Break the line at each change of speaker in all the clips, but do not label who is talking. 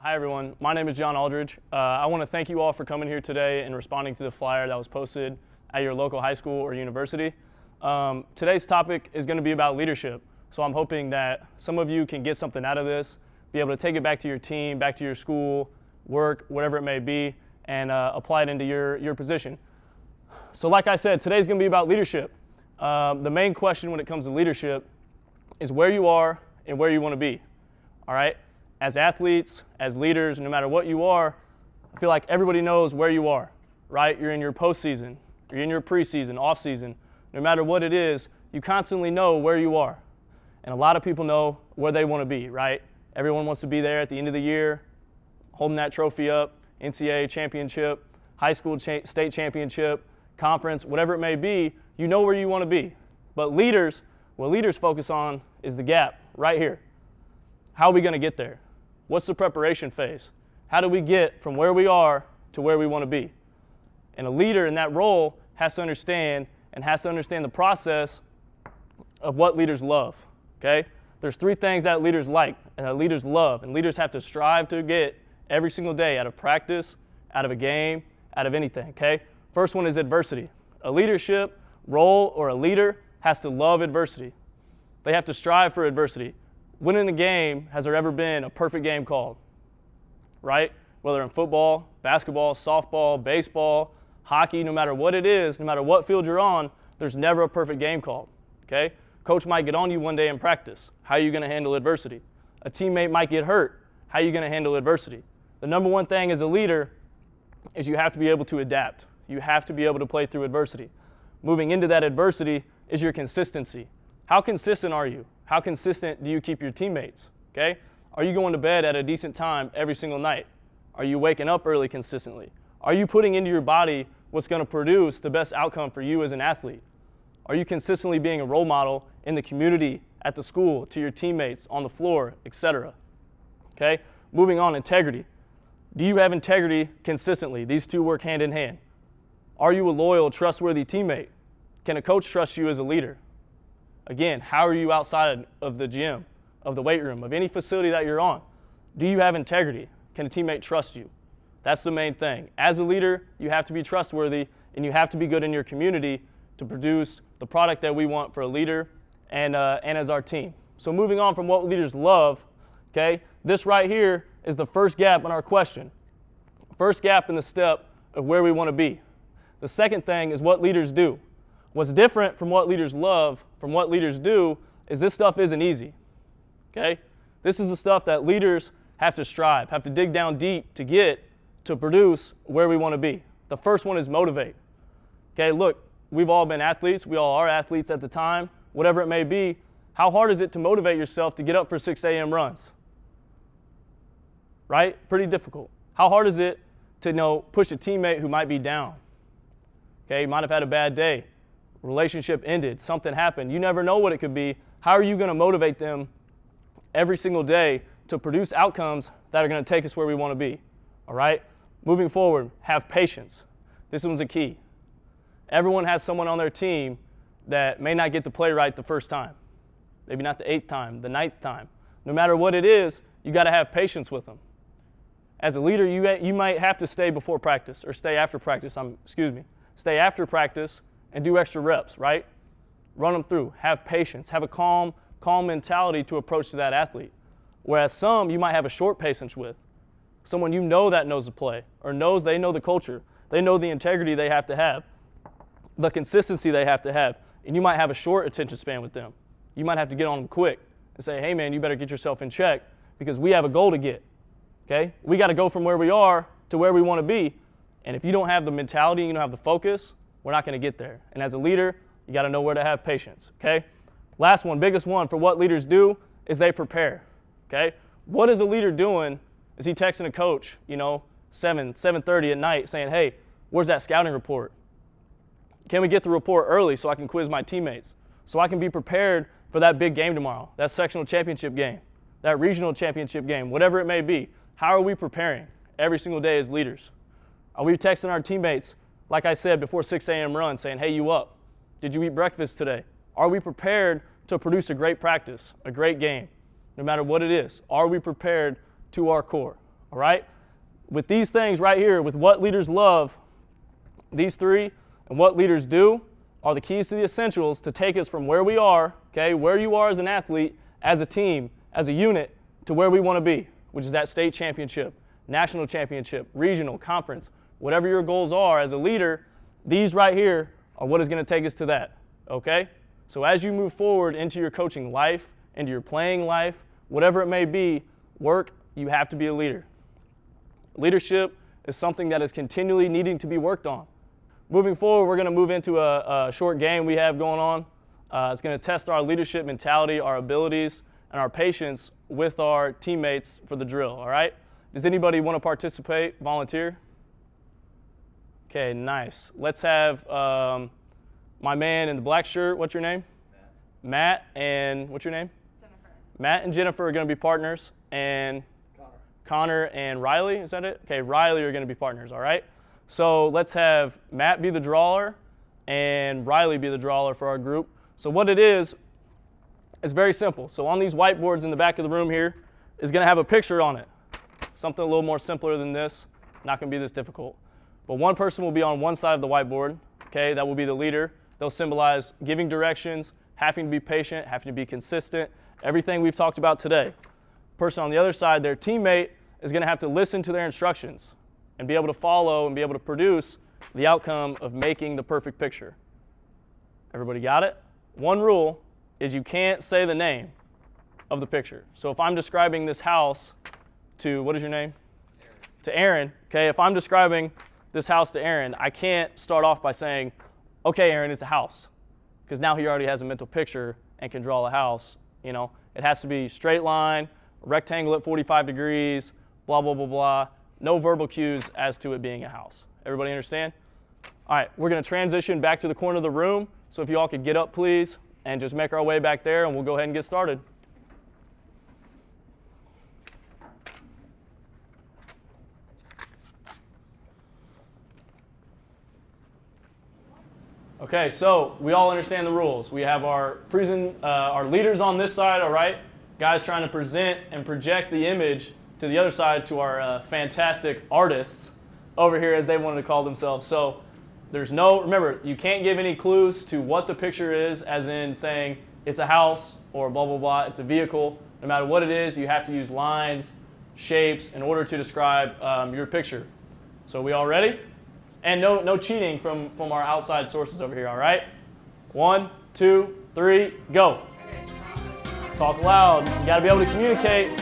Hi everyone, my name is Jon Aldridge. I want to thank you all for coming here today and responding to the flyer that was posted at your local high school or university. Today's topic is going to be about leadership, so I'm hoping that some of you can get something out of this, be able to take it back to your team, back to your school, work, whatever it may be, and apply it into your position. So like I said, today's going to be about leadership. The main question when it comes to leadership is where you are and where you want to be, all right? As athletes, as leaders, no matter what you are, I feel like everybody knows where you are, right? You're in your postseason, you're in your preseason, off-season. No matter what it is, you constantly know where you are. And a lot of people know where they want to be, right? Everyone wants to be there at the end of the year, holding that trophy up, NCAA championship, high school state championship, conference, whatever it may be, you know where you want to be. But leaders, what leaders focus on is the gap right here. How are we going to get there? What's the preparation phase? How do we get from where we are to where we want to be? And a leader in that role has to understand the process of what leaders love, okay? There's three things that leaders like and that leaders love, and leaders have to strive to get every single day out of practice, out of a game, out of anything, okay? First one is adversity. A leadership role or a leader has to love adversity. They have to strive for adversity. Winning a game, has there ever been a perfect game called, right? Whether in football, basketball, softball, baseball, hockey, no matter what it is, no matter what field you're on, there's never a perfect game called, okay? Coach might get on you one day in practice. How are you going to handle adversity? A teammate might get hurt. How are you going to handle adversity? The number one thing as a leader is you have to be able to adapt. You have to be able to play through adversity. Moving into that adversity is your consistency. How consistent are you? How consistent do you keep your teammates, okay? Are you going to bed at a decent time every single night? Are you waking up early consistently? Are you putting into your body what's going to produce the best outcome for you as an athlete? Are you consistently being a role model in the community, at the school, to your teammates, on the floor, etc.? Okay? Moving on, integrity. Do you have integrity consistently? These two work hand in hand. Are you a loyal, trustworthy teammate? Can a coach trust you as a leader? Again, how are you outside of the gym, of the weight room, of any facility that you're on? Do you have integrity? Can a teammate trust you? That's the main thing. As a leader, you have to be trustworthy and you have to be good in your community to produce the product that we want for a leader and as our team. So moving on from what leaders love, okay, this right here is the first gap in our question. First gap in the step of where we want to be. The second thing is what leaders do. What's different from what leaders love, from what leaders do, is this stuff isn't easy, okay? This is the stuff that leaders have to strive, have to dig down deep to get to produce where we want to be. The first one is motivate, okay? Look, we've all been athletes. We all are athletes at the time, whatever it may be. How hard is it to motivate yourself to get up for 6 a.m. runs, right? Pretty difficult. How hard is it to push a teammate who might be down, okay? Might have had a bad day. Relationship ended, something happened. You never know what it could be. How are you going to motivate them every single day to produce outcomes that are going to take us where we want to be? All right? Moving forward, have patience. This one's a key. Everyone has someone on their team that may not get to play right the first time. Maybe not the 8th time, the 9th time. No matter what it is, you got to have patience with them. As a leader, you might have to stay before practice or stay after practice. Stay after practice and do extra reps, right? Run them through. Have patience. Have a calm mentality to approach to that athlete. Whereas some you might have a short patience with. Someone you know that knows the play or they know the culture. They know the integrity they have to have, the consistency they have to have, and you might have a short attention span with them. You might have to get on them quick and say, hey man, you better get yourself in check because we have a goal to get, okay? We got to go from where we are to where we want to be, and if you don't have the mentality, you don't have the focus, we're not going to get there. And as a leader, you got to know where to have patience, okay? Last one, biggest one for what leaders do is they prepare, okay? What is a leader doing? Is he texting a coach, 7:30 at night saying, hey, where's that scouting report? Can we get the report early so I can quiz my teammates? So I can be prepared for that big game tomorrow, that sectional championship game, that regional championship game, whatever it may be. How are we preparing every single day as leaders? Are we texting our teammates, like I said, before 6 a.m. run saying, hey, you up? Did you eat breakfast today? Are we prepared to produce a great practice, a great game, no matter what it is? Are we prepared to our core? all right? With these things right here, with what leaders love, these three, and what leaders do are the keys to the essentials to take us from where we are, okay, where you are as an athlete, as a team, as a unit, to where we want to be, which is that state championship, national championship, regional, conference, whatever your goals are as a leader, these right here are what is going to take us to that, okay? So as you move forward into your coaching life, into your playing life, whatever it may be, you have to be a leader. Leadership is something that is continually needing to be worked on. Moving forward, we're going to move into a short game we have going on. It's going to test our leadership mentality, our abilities, and our patience with our teammates for the drill, all right? Does anybody want to participate, volunteer? Okay, nice. Let's have my man in the black shirt. What's your name? Matt. And what's your name?
Jennifer.
Matt and Jennifer are going to be partners, and Connor and Riley, is that it? Okay, Riley are going to be partners, all right? So let's have Matt be the drawer and Riley be the drawer for our group. So what it is very simple. So on these whiteboards in the back of the room here is going to have a picture on it. Something a little more simpler than this, not going to be this difficult. But one person will be on one side of the whiteboard, okay? That will be the leader. They'll symbolize giving directions, having to be patient, having to be consistent, everything we've talked about today. Person on the other side, their teammate, is going to have to listen to their instructions and be able to follow and be able to produce the outcome of making the perfect picture. Everybody got it? One rule is you can't say the name of the picture. So if I'm describing this house to, what is your name?
Aaron.
To Aaron, okay, if I'm describing this house to Aaron, I can't start off by saying, okay, Aaron, it's a house, because now he already has a mental picture and can draw a house. You know, it has to be straight line, rectangle at 45 degrees, blah, blah, blah, blah. No verbal cues as to it being a house. Everybody understand? All right, we're going to transition back to the corner of the room. So if you all could get up, please, and just make our way back there, and we'll go ahead and get started. Okay, so we all understand the rules. We have our leaders on this side, all right? Guys trying to present and project the image to the other side to our fantastic artists over here, as they wanted to call themselves. So remember, you can't give any clues to what the picture is, as in saying it's a house or blah, blah, blah, it's a vehicle. No matter what it is, you have to use lines, shapes in order to describe your picture. So we all ready? And no cheating from our outside sources over here, all right? 1, 2, 3, go. Talk loud. You got to be able to communicate.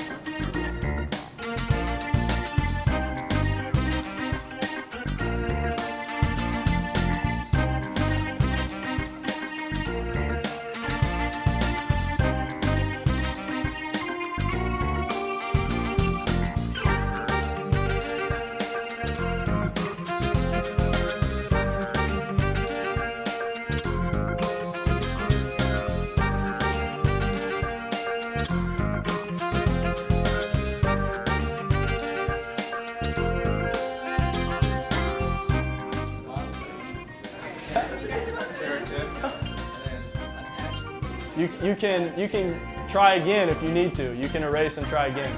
You can try again if you need to. You can erase and try again.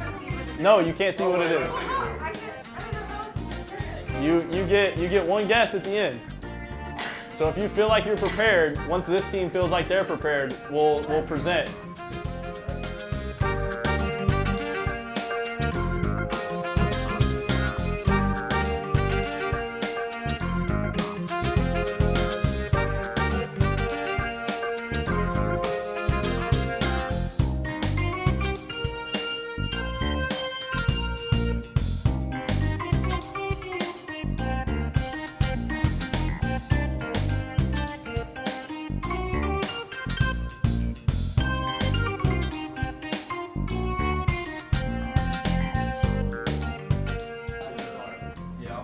No, you can't see what it is. You get one guess at the end. So if you feel like you're prepared, once this team feels like they're prepared, we'll present.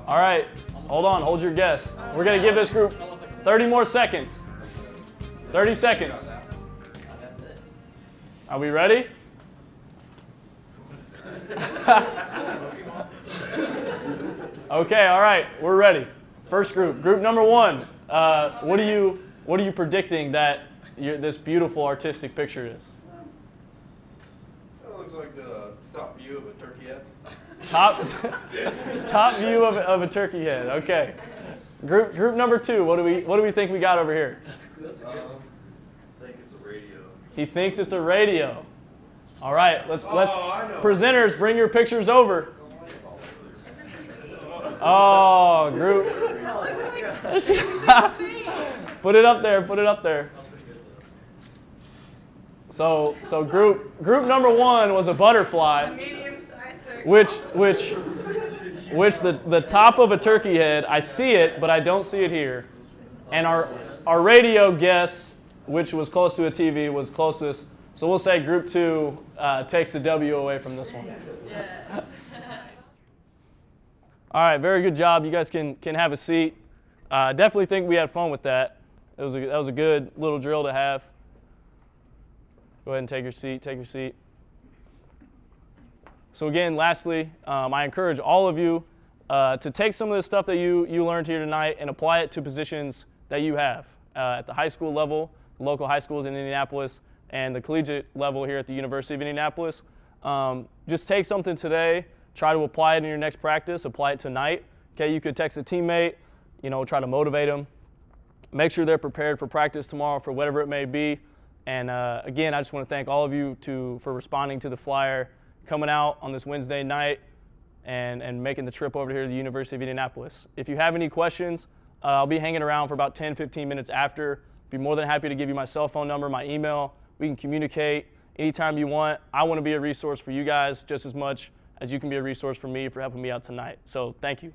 All right, hold your guess. We're gonna give this group 30 more seconds. 30 seconds. Are we ready? Okay, all right, we're ready. First group, group number one. What are you predicting that this beautiful artistic picture is?
Oh
looks like the top view of a turkey head.
Top view of a turkey head. Okay. Group number 2. What do we think we got over here?
That's good. I think it's a radio.
He thinks it's a radio. All right. Let's
I know.
presenters, bring your pictures over. Oh, group. Put it up there. Put it up there. So group number 1 was a butterfly, which the top of a turkey head. I see it, but I don't see it here. And our radio guess, which was close to a TV, was closest. So we'll say group 2 takes the W away from this one.
Yes.
All right, very good job. You guys can have a seat. Definitely think we had fun with that. That was a good little drill to have. Go ahead and take your seat. Take your seat. So again, lastly, I encourage all of you to take some of the stuff that you learned here tonight and apply it to positions that you have at the high school level, local high schools in Indianapolis, and the collegiate level here at the University of Indianapolis. Just take something today, try to apply it in your next practice, apply it tonight. Okay, you could text a teammate, try to motivate them. Make sure they're prepared for practice tomorrow for whatever it may be. And again, I just want to thank all of you for responding to the flyer, coming out on this Wednesday night, and making the trip over here to the University of Indianapolis. If you have any questions, I'll be hanging around for about 10-15 minutes after. Be more than happy to give you my cell phone number, my email. We can communicate anytime you want. I want to be a resource for you guys just as much as you can be a resource for me for helping me out tonight. So thank you.